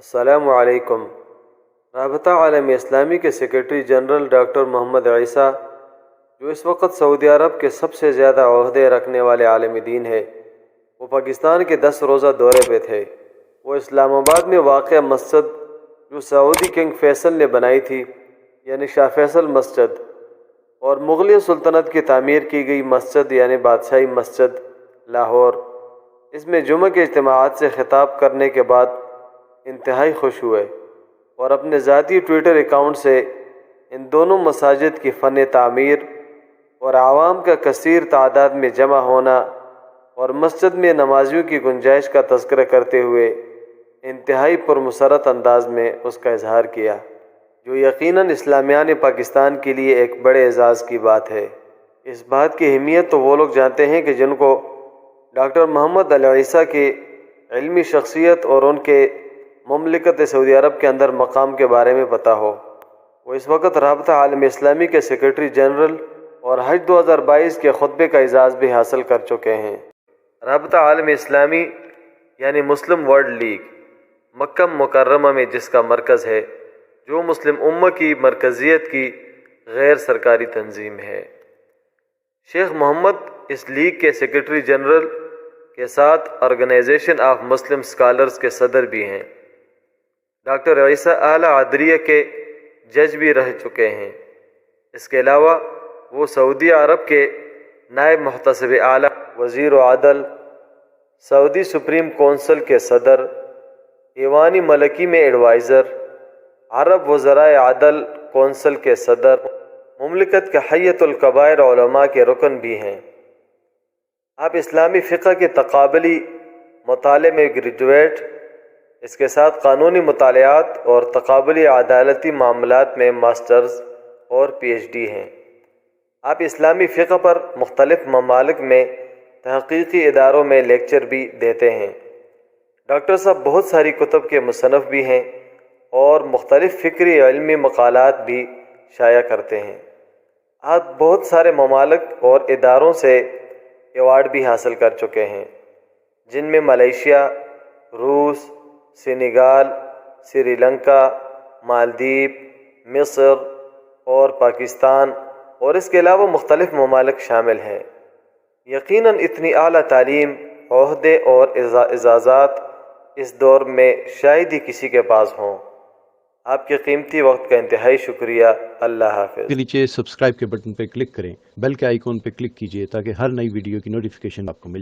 السلام علیکم۔ رابطہ عالم اسلامی کے سیکرٹری جنرل ڈاکٹر محمد عیسیٰ، جو اس وقت سعودی عرب کے سب سے زیادہ عہدے رکھنے والے عالم دین ہیں، وہ پاکستان کے 10 روزہ دورے پہ تھے۔ وہ اسلام آباد میں واقع مسجد جو سعودی کنگ فیصل نے بنائی تھی، یعنی شاہ فیصل مسجد، اور مغلیہ سلطنت کی تعمیر کی گئی مسجد یعنی بادشاہی مسجد لاہور، اس میں جمعہ کے اجتماعات سے خطاب کرنے کے بعد انتہائی خوش ہوئے اور اپنے ذاتی ٹویٹر اکاؤنٹ سے ان دونوں مساجد کی فن تعمیر اور عوام کا کثیر تعداد میں جمع ہونا اور مسجد میں نمازیوں کی گنجائش کا تذکرہ کرتے ہوئے انتہائی پرمسرت انداز میں اس کا اظہار کیا، جو یقیناً اسلامیان پاکستان کے لیے ایک بڑے اعزاز کی بات ہے۔ اس بات کی اہمیت تو وہ لوگ جانتے ہیں کہ جن کو ڈاکٹر محمد عیسیٰ کی علمی شخصیت اور ان کے مملکت سعودی عرب کے اندر مقام کے بارے میں پتہ ہو۔ وہ اس وقت رابطہ عالم اسلامی کے سیکرٹری جنرل اور حج 2022 کے خطبے کا اعزاز بھی حاصل کر چکے ہیں۔ رابطہ عالم اسلامی یعنی مسلم ورلڈ لیگ مکہ مکرمہ میں جس کا مرکز ہے، جو مسلم امہ کی مرکزیت کی غیر سرکاری تنظیم ہے۔ شیخ محمد اس لیگ کے سیکرٹری جنرل کے ساتھ آرگنائزیشن آف مسلم اسکالرز کے صدر بھی ہیں۔ ڈاکٹر عیسیٰ اعلیٰ عدلیہ کے جج بھی رہ چکے ہیں۔ اس کے علاوہ وہ سعودی عرب کے نائب محتسب اعلیٰ، وزیر عدل، سعودی سپریم کونسل کے صدر، ایوان ملکی میں ایڈوائزر، عرب وزرائے عدل کونسل کے صدر، مملکت کے حیۃ الکبائر علماء کے رکن بھی ہیں۔ آپ اسلامی فقہ کے تقابلی مطالعے میں گریجویٹ، اس کے ساتھ قانونی مطالعات اور تقابلی عدالتی معاملات میں ماسٹرز اور پی ایچ ڈی ہیں۔ آپ اسلامی فقہ پر مختلف ممالک میں تحقیقی اداروں میں لیکچر بھی دیتے ہیں۔ ڈاکٹر صاحب بہت ساری کتب کے مصنف بھی ہیں اور مختلف فکری علمی مقالات بھی شائع کرتے ہیں۔ آپ بہت سارے ممالک اور اداروں سے ایوارڈ بھی حاصل کر چکے ہیں، جن میں ملیشیا، روس، سینیگال، سری لنکا، مالدیپ، مصر اور پاکستان اور اس کے علاوہ مختلف ممالک شامل ہیں۔ یقیناً اتنی اعلیٰ تعلیم، عہدے اور اعزازات اس دور میں شاید ہی کسی کے پاس ہوں۔ آپ کے قیمتی وقت کا انتہائی شکریہ۔ اللہ حافظ۔ کے نیچے سبسکرائب کے بٹن پہ کلک کریں، بیل کے آئیکن پہ کلک کیجیے تاکہ ہر نئی ویڈیو کی نوٹیفیکیشن آپ کو مل